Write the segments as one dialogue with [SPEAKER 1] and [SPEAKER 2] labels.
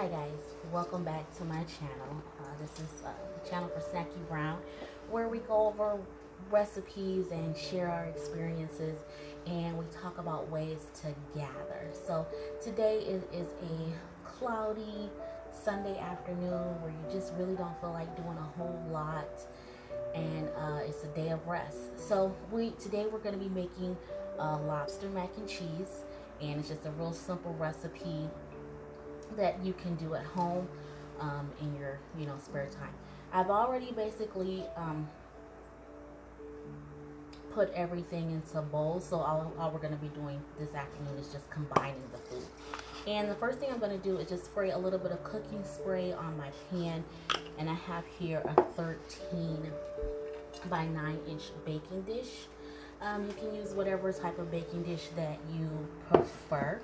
[SPEAKER 1] Hi guys, welcome back to my channel. This is the channel for Snacky Brown, where we go over recipes and share our experiences, and we talk about ways to gather. So today is a cloudy Sunday afternoon where you just really don't feel like doing a whole lot, and it's a day of rest. So today we're going to be making lobster mac and cheese, and it's just a real simple recipe that you can do at home in your spare time. I've already basically put everything into bowls, so all we're going to be doing this afternoon is just combining the food. And the first thing I'm going to do is just spray a little bit of cooking spray on my pan, and I have here a 13 by 9 inch baking dish. You can use whatever type of baking dish that you prefer.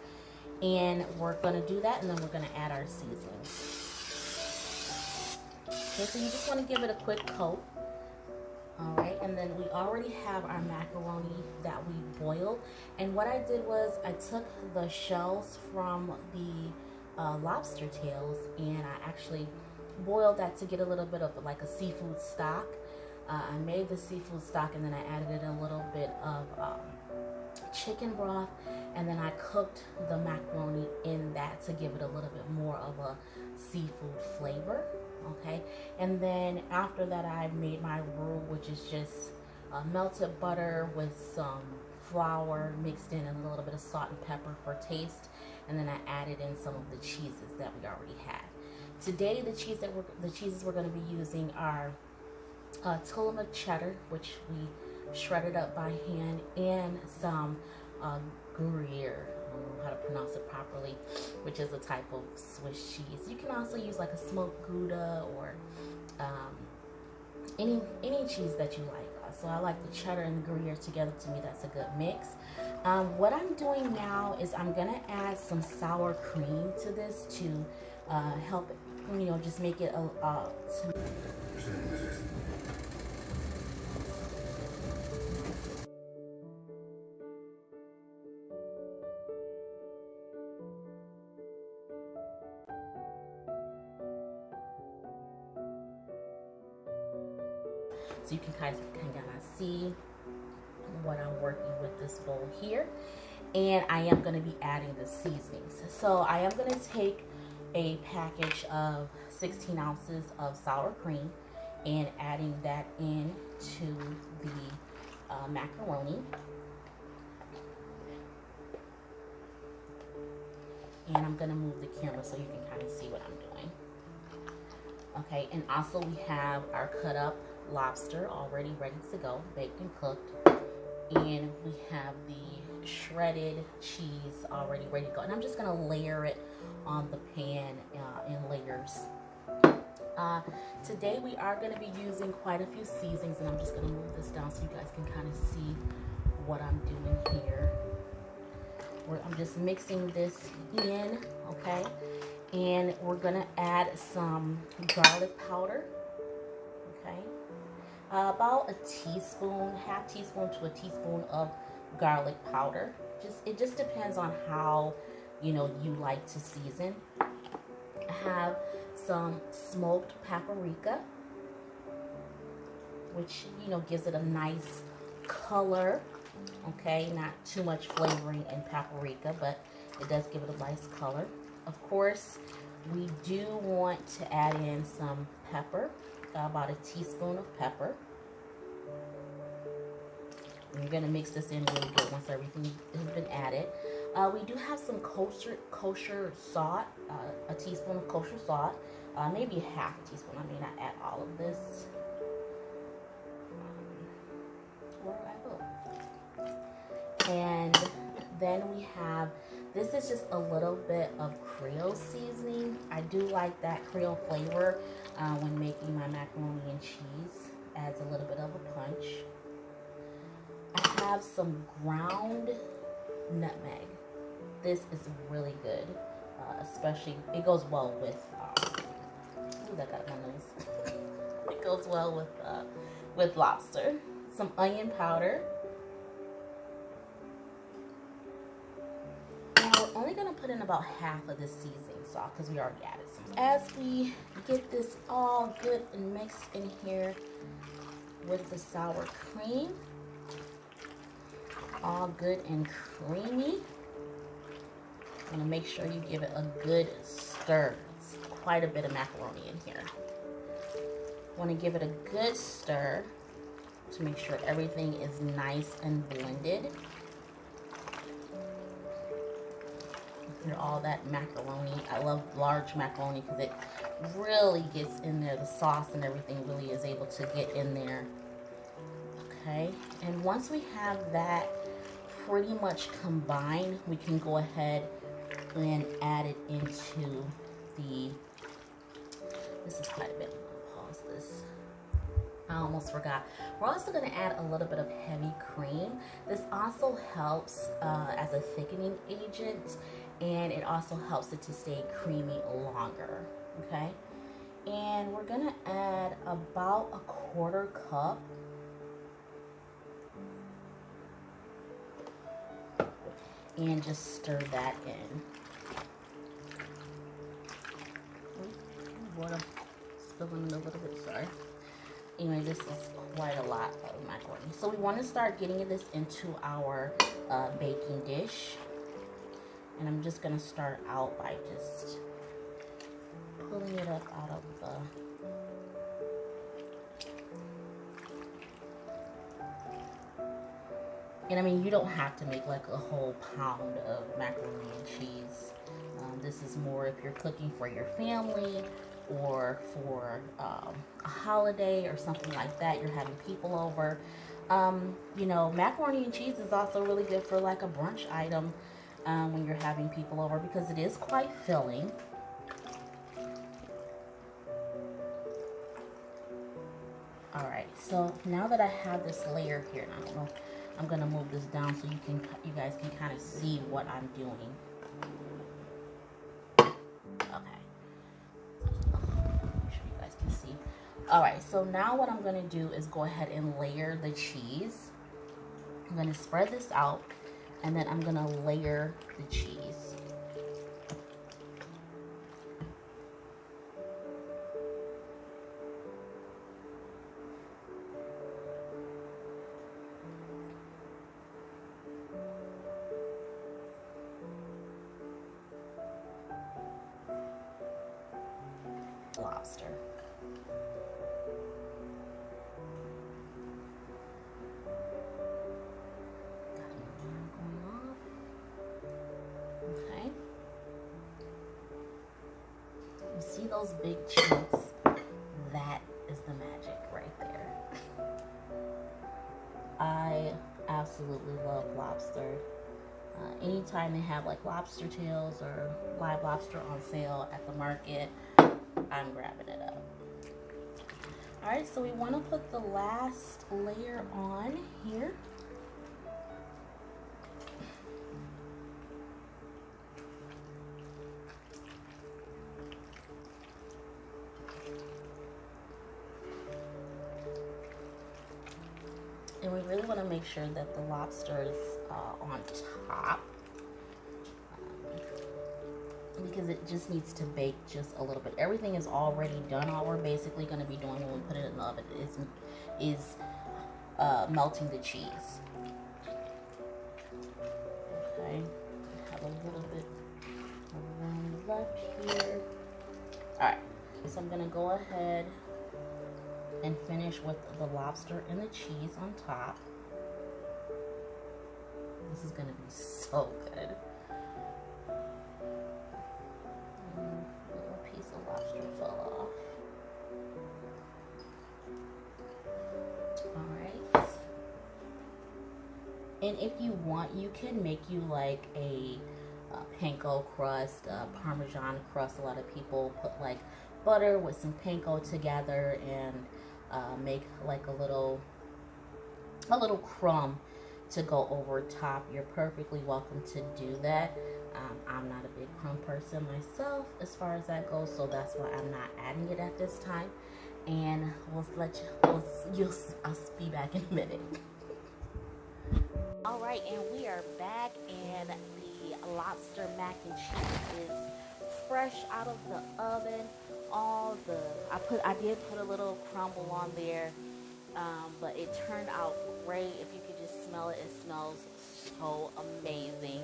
[SPEAKER 1] And we're going to do that, and then we're going to add our seasonings. Okay, so you just want to give it a quick coat. Alright, and then we already have our macaroni that we boiled. And what I did was I took the shells from the lobster tails, and I actually boiled that to get a little bit of like a seafood stock. I made the seafood stock, and then I added in a little bit of chicken broth, and then I cooked the macaroni in that to give it a little bit more of a seafood flavor. Okay, and then after that I made my roux, which is just melted butter with some flour mixed in and a little bit of salt and pepper for taste, and then I added in some of the cheeses that we already had. Today the cheeses we're going to be using are Tillamook cheddar, which we shredded up by hand, and some Gruyere, I don't know how to pronounce it properly, which is a type of Swiss cheese. You can also use like a smoked Gouda or any cheese that you like. So I like the cheddar and the Gruyere together. To me, that's a good mix. What I'm doing now is I'm gonna add some sour cream to this to help, just make it so you can kind of see what I'm working with this bowl here. And I am going to be adding the seasonings. So I am going to take a package of 16 ounces of sour cream and adding that into the macaroni. And I'm going to move the camera so you can kind of see what I'm doing. Okay, and also we have our cut up lobster already ready to go, baked and cooked, and we have the shredded cheese already ready to go, and I'm just going to layer it on the pan in layers. Today we are going to be using quite a few seasonings, and I'm just going to move this down so you guys can kind of see what I'm doing here. I'm just mixing this in, okay, and we're going to add some garlic powder, okay. About a teaspoon, half teaspoon to a teaspoon of garlic powder. It just depends on how you like to season. I have some smoked paprika, which gives it a nice color. Okay, not too much flavoring in paprika, but it does give it a nice color. Of course, we do want to add in some pepper. About a teaspoon of pepper. And you're going to mix this in really good once everything has been added. We do have some kosher salt, a teaspoon of kosher salt, maybe a half a teaspoon. I may not add all of this. Where do I go? And then we have, this is just a little bit of creole seasoning. I do like that creole flavor when making my macaroni and cheese. Adds a little bit of a punch. I have some ground nutmeg. This is really good, especially, it goes well with, ooh, that got my nose. It goes well with lobster. Some onion powder. Now we're only going to put in about half of this seasoning. So salt because we already added some. As we get this all good and mixed in here with the sour cream, all good and creamy, I'm gonna make sure you give it a good stir. It's quite a bit of macaroni in here. Want to give it a good stir to make sure everything is nice and blended. Hear all that macaroni. I love large macaroni because it really gets in there. The sauce and everything really is able to get in there. Okay, and once we have that pretty much combined, we can go ahead and add it into the, this is quite a bit. I'm gonna pause this. I almost forgot. We're also going to add a little bit of heavy cream. This also helps as a thickening agent, and it also helps it to stay creamy longer. Okay, and we're going to add about a 1/4 cup and just stir that in. Water spilling a little bit, sorry. Anyway, this is quite a lot of macaroni. So we want to start getting this into our baking dish. And I'm just going to start out by just pulling it up out of the... And I mean, you don't have to make like a whole pound of macaroni and cheese. This is more if you're cooking for your family or for a holiday or something like that. You're having people over. You know, macaroni and cheese is also really good for like a brunch item when you're having people over because it is quite filling. All right, so now that I have this layer here, and I don't know, I'm gonna move this down so you guys can kind of see what I'm doing. Okay, make sure you guys can see. All right, so now what I'm gonna do is go ahead and layer the cheese. I'm gonna spread this out, and then I'm gonna layer the cheese. Lobster. Okay. You see those big chunks? That is the magic right there. I absolutely love lobster. Anytime they have like lobster tails or live lobster on sale at the market, I'm grabbing it up. All right, so we want to put the last layer on here. And we really want to make sure that the lobster is on top. Because it just needs to bake just a little bit. Everything is already done. All we're basically going to be doing when we put it in the oven is melting the cheese. Okay, have a little bit of room left here. Alright, so I'm going to go ahead and finish with the lobster and the cheese on top. This is going to be so good. Little piece of lobster fell off. Alright. And if you want, you can make you like a panko crust, Parmesan crust. A lot of people put like butter with some panko together and make like a little crumb to go over top. You're perfectly welcome to do that. I'm not a big crumb person myself as far as that goes, so that's why I'm not adding it at this time. And I'll be back in a minute. All right, and we are back, and the lobster mac and cheese is fresh out of the oven. I did put a little crumble on there, but it turned out great. If you could just smell it, it smells so amazing.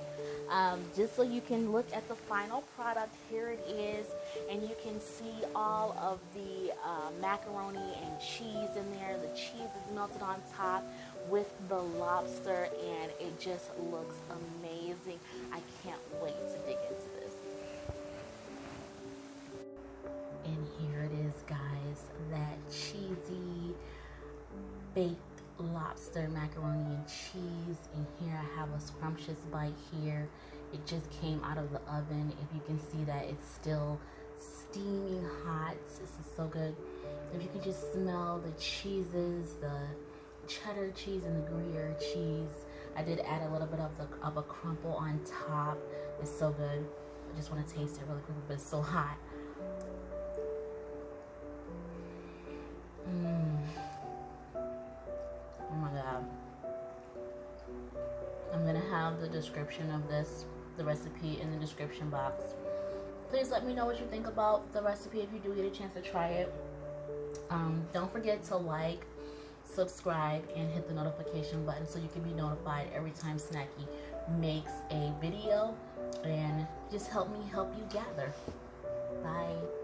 [SPEAKER 1] Just so you can look at the final product, here it is, and you can see all of the macaroni and cheese in there. The cheese is melted on top with the lobster, and it just looks amazing. I can't wait to dig into this. And here it is, guys, that cheesy baked lobster macaroni and cheese. And here I have a scrumptious bite here. It just came out of the oven. If you can see that, it's still steaming hot. This is so good. If you can just smell the cheeses, the cheddar cheese and the Gruyere cheese. I did add a little bit of a crumble on top. It's so good. I just want to taste it really quickly, but it's so hot. Oh my god. I'm gonna have the description of the recipe in the description box. Please let me know what you think about the recipe if you do get a chance to try it. Don't forget to like, subscribe, and hit the notification button so you can be notified every time Snacky makes a video, and just help me help you gather. Bye.